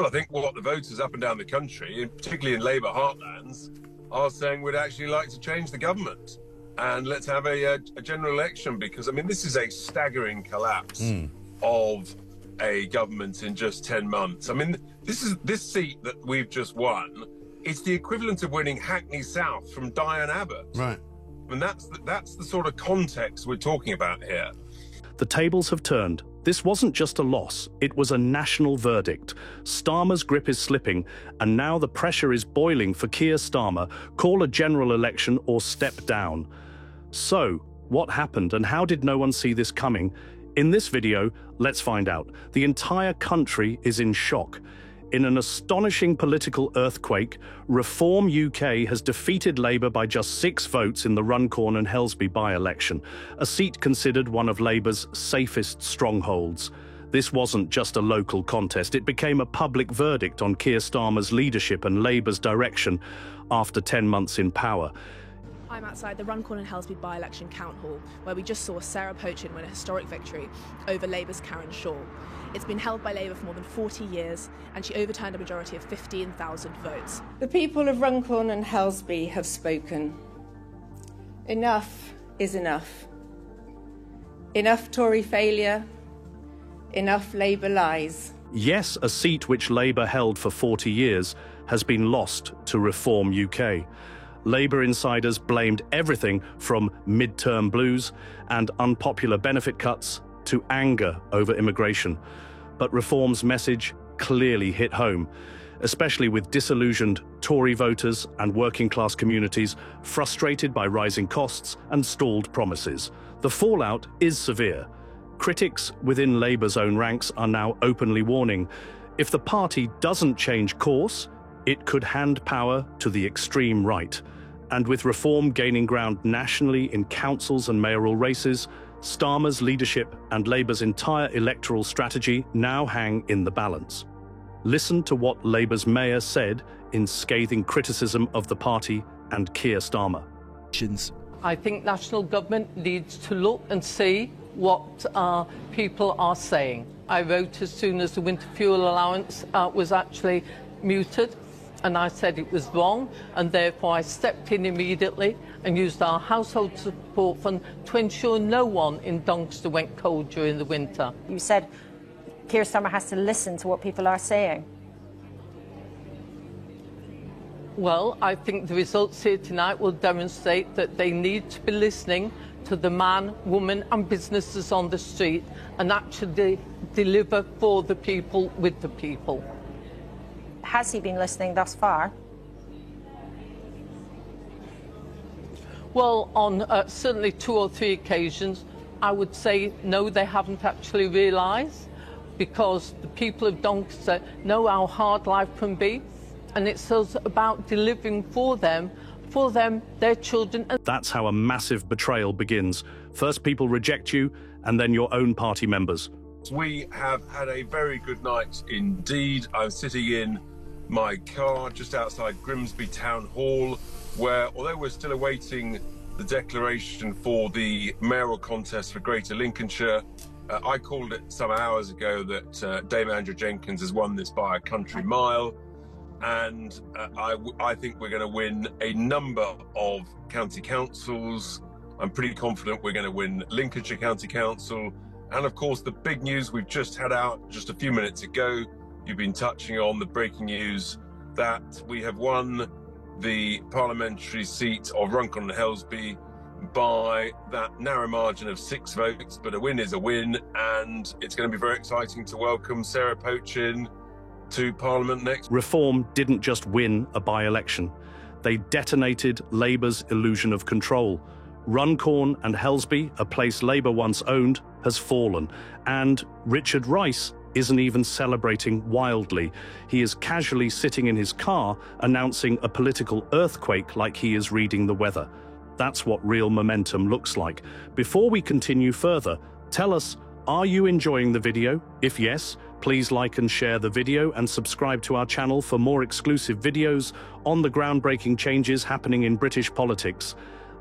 Well, I think what the voters up and down the country, and particularly in Labour heartlands, are saying we'd actually like to change the government and let's have a general election, because, I mean, this is a staggering collapse of a government in just 10 months. I mean, this seat that we've just won, it's the equivalent of winning Hackney South from Diane Abbott. Right. And that's the sort of context we're talking about here. The tables have turned. This wasn't just a loss, it was a national verdict. Starmer's grip is slipping, and now the pressure is boiling for Keir Starmer: call a general election or step down. So, what happened, and how did no one see this coming? In this video, let's find out. The entire country is in shock. In an astonishing political earthquake, Reform UK has defeated Labour by just 6 votes in the Runcorn and Helsby by-election, a seat considered one of Labour's safest strongholds. This wasn't just a local contest, it became a public verdict on Keir Starmer's leadership and Labour's direction after 10 months in power. I'm outside the Runcorn and Helsby by-election count hall, where we just saw Sarah Pochin win a historic victory over Labour's Karen Shaw. It's been held by Labour for more than 40 years, and she overturned a majority of 15,000 votes. The people of Runcorn and Helsby have spoken. Enough is enough. Enough Tory failure, enough Labour lies. Yes, a seat which Labour held for 40 years has been lost to Reform UK. Labour insiders blamed everything from midterm blues and unpopular benefit cuts to anger over immigration. But Reform's message clearly hit home, especially with disillusioned Tory voters and working-class communities frustrated by rising costs and stalled promises. The fallout is severe. Critics within Labour's own ranks are now openly warning, if the party doesn't change course, it could hand power to the extreme right. And with Reform gaining ground nationally in councils and mayoral races, Starmer's leadership and Labour's entire electoral strategy now hang in the balance. Listen to what Labour's mayor said in scathing criticism of the party and Keir Starmer. I think national government needs to look and see what people are saying. I wrote as soon as the winter fuel allowance was actually muted, and I said it was wrong, and therefore I stepped in immediately and used our household support fund to ensure no one in Doncaster went cold during the winter. You said Keir Starmer has to listen to what people are saying. Well, I think the results here tonight will demonstrate that they need to be listening to the man, woman and businesses on the street and actually deliver for the people, with the people. Has he been listening thus far? Well, on certainly 2 or 3 occasions, I would say no, they haven't actually realised, because the people of Doncaster know how hard life can be, and it's about delivering for them, their children. That's how a massive betrayal begins. First people reject you, and then your own party members. We have had a very good night indeed. I'm sitting in my car just outside Grimsby Town Hall, where, although we're still awaiting the declaration for the mayoral contest for Greater Lincolnshire, I called it some hours ago that Dame Andrew Jenkins has won this by a country mile, and I think we're going to win a number of county councils. I'm pretty confident we're going to win Lincolnshire County Council, and of course the big news we've just had out just a few minutes ago, you've been touching on the breaking news that we have won the parliamentary seat of Runcorn and Helsby by that narrow margin of 6 votes, but a win is a win, and it's going to be very exciting to welcome Sarah Pochin to Parliament next. Reform didn't just win a by-election. They detonated Labour's illusion of control. Runcorn and Helsby, a place Labour once owned, has fallen, and Richard Rice isn't even celebrating wildly. He is casually sitting in his car announcing a political earthquake like he is reading the weather. That's what real momentum looks like. Before we continue further, tell us, are you enjoying the video? If yes, please like and share the video and subscribe to our channel for more exclusive videos on the groundbreaking changes happening in British politics.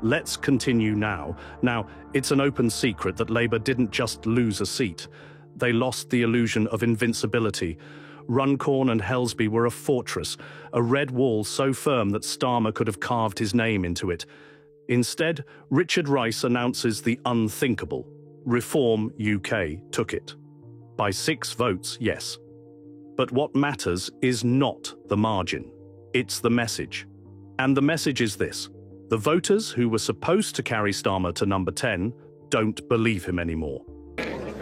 Let's continue now. Now, it's an open secret that Labour didn't just lose a seat. They lost the illusion of invincibility. Runcorn and Helsby were a fortress, a red wall so firm that Starmer could have carved his name into it. Instead, Richard Rice announces the unthinkable. Reform UK took it. By 6 votes, yes. But what matters is not the margin. It's the message. And the message is this. The voters who were supposed to carry Starmer to number 10 don't believe him anymore.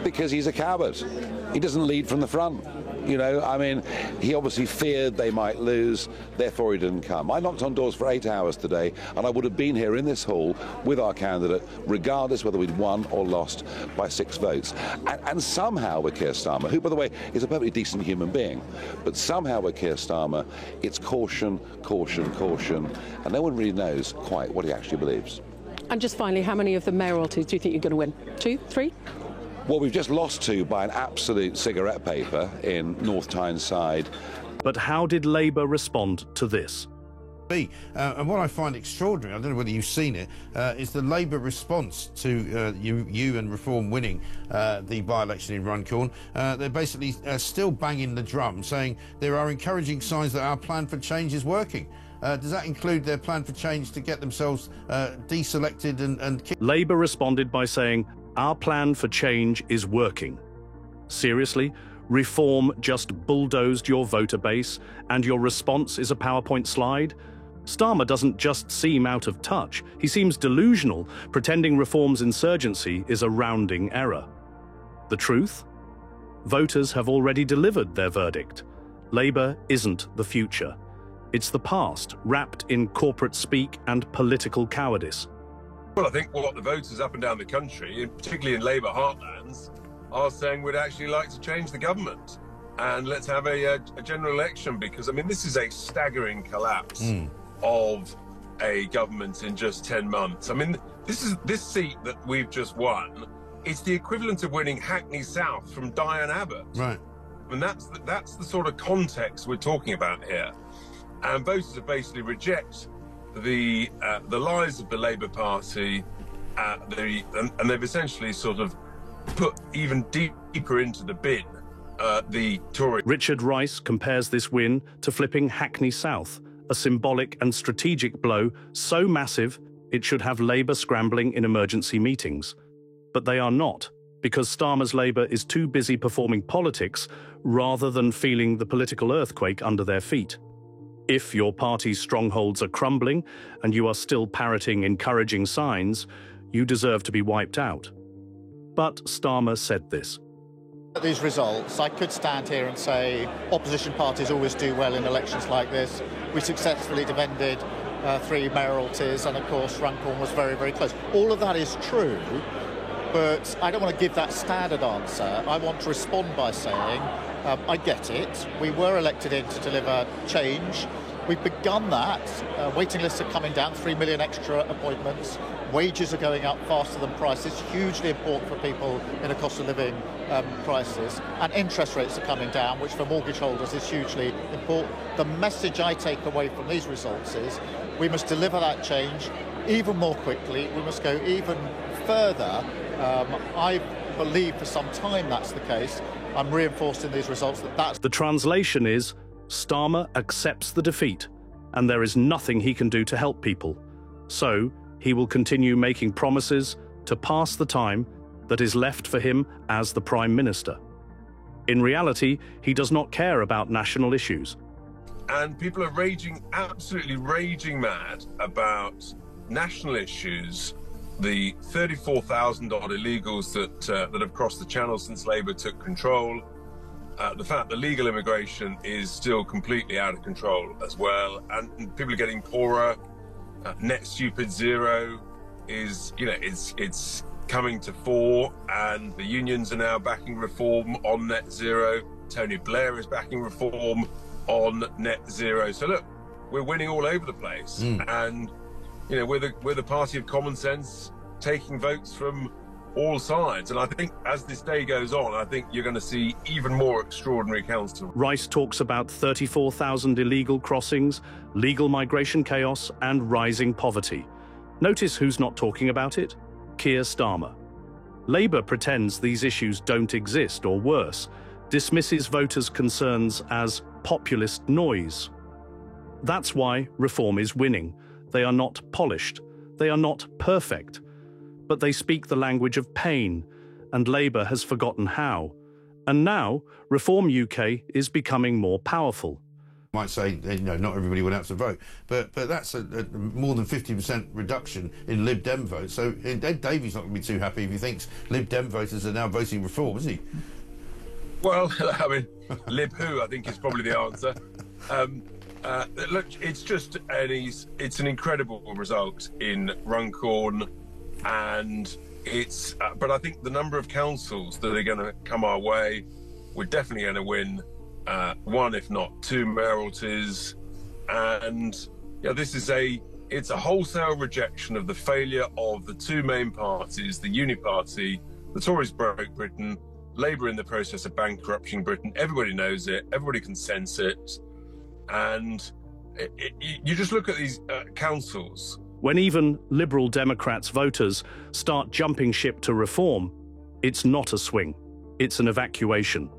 Because he's a coward. He doesn't lead from the front. You know, I mean, he obviously feared they might lose, therefore he didn't come. I knocked on doors for 8 hours today, and I would have been here in this hall with our candidate, regardless whether we'd won or lost by 6 votes. And somehow with Keir Starmer, who, by the way, is a perfectly decent human being, but somehow with Keir Starmer, it's caution, caution, caution, and no one really knows quite what he actually believes. And just finally, how many of the mayoralties do you think you're going to win? 2, 3? Well, we've just lost 2 by an absolute cigarette paper in North Tyneside. But how did Labour respond to this? And what I find extraordinary, I don't know whether you've seen it, is the Labour response to you and Reform winning the by-election in Runcorn. They're basically still banging the drum, saying there are encouraging signs that our plan for change is working. Does that include their plan for change to get themselves deselected and kicked? Labour responded by saying, "Our plan for change is working." Seriously? Reform just bulldozed your voter base, and your response is a PowerPoint slide? Starmer doesn't just seem out of touch, he seems delusional, pretending Reform's insurgency is a rounding error. The truth? Voters have already delivered their verdict. Labour isn't the future. It's the past, wrapped in corporate speak and political cowardice. Well, I think what the voters up and down the country, particularly in Labour heartlands, are saying we'd actually like to change the government and let's have a general election, because, I mean, this is a staggering collapse of a government in just 10 months. I mean, this seat that we've just won, it's the equivalent of winning Hackney South from Diane Abbott. Right. And that's the sort of context we're talking about here. And voters have basically reject the lies of the Labour Party, and they've essentially sort of put even deeper into the bin the Tory. Richard Rice compares this win to flipping Hackney South, a symbolic and strategic blow so massive it should have Labour scrambling in emergency meetings. But they are not, because Starmer's Labour is too busy performing politics rather than feeling the political earthquake under their feet. If your party's strongholds are crumbling and you are still parroting encouraging signs, you deserve to be wiped out. But Starmer said this. These results, I could stand here and say opposition parties always do well in elections like this. We successfully defended 3 mayoralties, and of course Runcorn was very, very close. All of that is true, but I don't want to give that standard answer. I want to respond by saying, I get it. We were elected in to deliver change. We've begun that. Waiting lists are coming down, 3 million extra appointments. Wages are going up faster than prices, hugely important for people in a cost of living crisis. And interest rates are coming down, which for mortgage holders is hugely important. The message I take away from these results is we must deliver that change even more quickly. We must go even further. I believe for some time that's the case. I'm reinforced in these results that that's... The translation is, Starmer accepts the defeat, and there is nothing he can do to help people. So, he will continue making promises to pass the time that is left for him as the Prime Minister. In reality, he does not care about national issues. And people are absolutely raging mad about national issues. The 34,000 odd illegals that have crossed the channel since Labour took control, the fact that legal immigration is still completely out of control as well, and people are getting poorer. Net Stupid Zero is, it's coming to fore, and the unions are now backing reform on net zero. Tony Blair is backing reform on net zero. So look, we're winning all over the place, and we're the party of common sense, taking votes from all sides. And I think as this day goes on, I think you're going to see even more extraordinary accounts. Rice talks about 34,000 illegal crossings, legal migration chaos, and rising poverty. Notice who's not talking about it? Keir Starmer. Labour pretends these issues don't exist, or worse, dismisses voters' concerns as populist noise. That's why Reform is winning. They are not polished. They are not perfect. But they speak the language of pain, and Labour has forgotten how. And now, Reform UK is becoming more powerful. Might say, you know, not everybody went out to vote, but that's a more than 50% reduction in Lib Dem votes. So Ed Davey's not going to be too happy if he thinks Lib Dem voters are now voting Reform, is he? Well, I mean, Lib who, I think, is probably the answer. Look, it's just it's an incredible result in Runcorn, and it's. But I think the number of councils that are going to come our way, we're definitely going to win. One, if not two, mayoralties, and yeah, it's a wholesale rejection of the failure of the two main parties, the Uni Party. The Tories broke Britain, Labour in the process of bankrupting Britain. Everybody knows it, everybody can sense it, and you just look at these councils. When even Liberal Democrats voters start jumping ship to Reform, it's not a swing, it's an evacuation.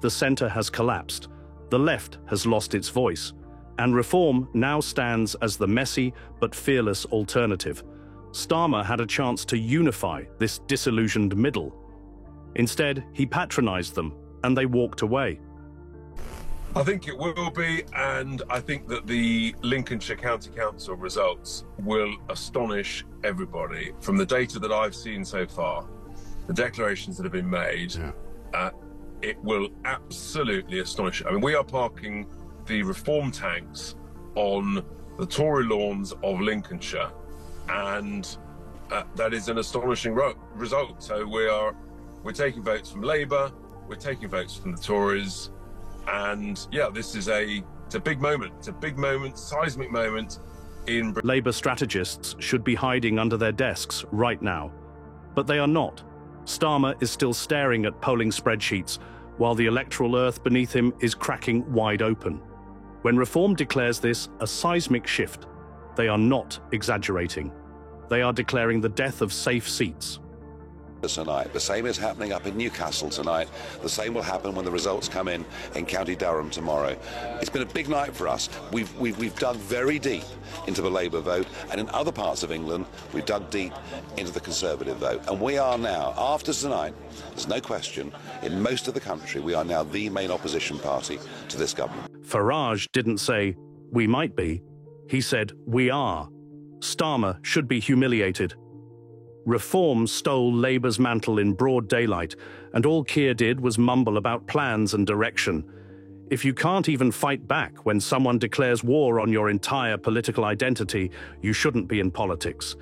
The centre has collapsed, the left has lost its voice, and Reform now stands as the messy but fearless alternative. Starmer had a chance to unify this disillusioned middle. Instead, he patronised them, and they walked away. I think it will be, and I think that the Lincolnshire County Council results will astonish everybody. From the data that I've seen so far, the declarations that have been made, it will absolutely astonish. I mean, we are parking the Reform tanks on the Tory lawns of Lincolnshire, and that is an astonishing result. So we're taking votes from Labour, we're taking votes from the Tories, and yeah, it's a big moment. It's a big moment, seismic moment in Britain. Labour strategists should be hiding under their desks right now, but they are not. Starmer is still staring at polling spreadsheets, while the electoral earth beneath him is cracking wide open. When Reform declares this a seismic shift, they are not exaggerating. They are declaring the death of safe seats. Tonight. The same is happening up in Newcastle tonight. The same will happen when the results come in County Durham tomorrow. It's been a big night for us. We've dug very deep into the Labour vote, and in other parts of England, we've dug deep into the Conservative vote. And we are now, after tonight, there's no question, in most of the country, we are now the main opposition party to this government. Farage didn't say, we might be. He said, we are. Starmer should be humiliated. Reform stole Labour's mantle in broad daylight, and all Keir did was mumble about plans and direction. If you can't even fight back when someone declares war on your entire political identity, you shouldn't be in politics.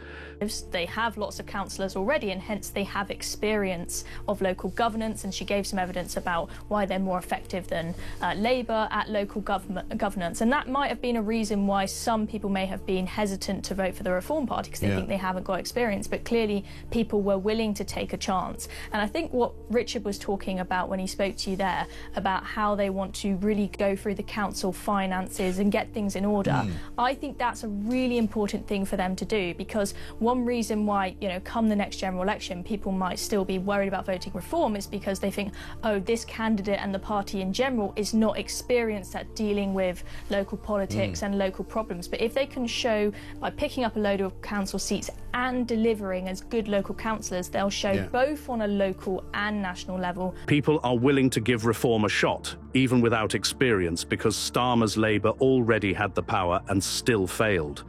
They have lots of councillors already, and hence they have experience of local governance, and she gave some evidence about why they're more effective than Labour at local governance. And that might have been a reason why some people may have been hesitant to vote for the Reform Party, because they think they haven't got experience. But clearly people were willing to take a chance. And I think what Richard was talking about when he spoke to you there, about how they want to really go through the council finances and get things in order, I think that's a really important thing for them to do, because one reason why, you know, come the next general election, people might still be worried about voting Reform is because they think, oh, this candidate and the party in general is not experienced at dealing with local politics and local problems. But if they can show, by picking up a load of council seats and delivering as good local councillors, they'll show both on a local and national level. People are willing to give Reform a shot, even without experience, because Starmer's Labour already had the power and still failed.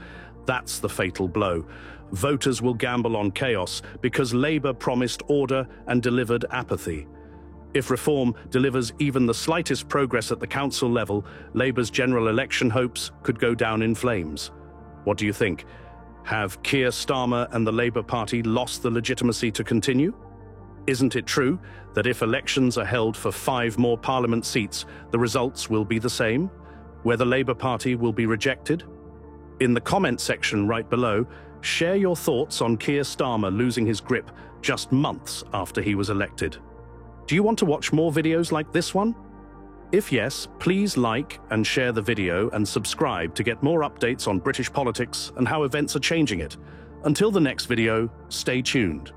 That's the fatal blow. Voters will gamble on chaos because Labour promised order and delivered apathy. If Reform delivers even the slightest progress at the council level, Labour's general election hopes could go down in flames. What do you think? Have Keir Starmer and the Labour Party lost the legitimacy to continue? Isn't it true that if elections are held for 5 more Parliament seats, the results will be the same, where the Labour Party will be rejected? In the comment section right below, share your thoughts on Keir Starmer losing his grip just months after he was elected. Do you want to watch more videos like this one? If yes, please like and share the video and subscribe to get more updates on British politics and how events are changing it. Until the next video, stay tuned.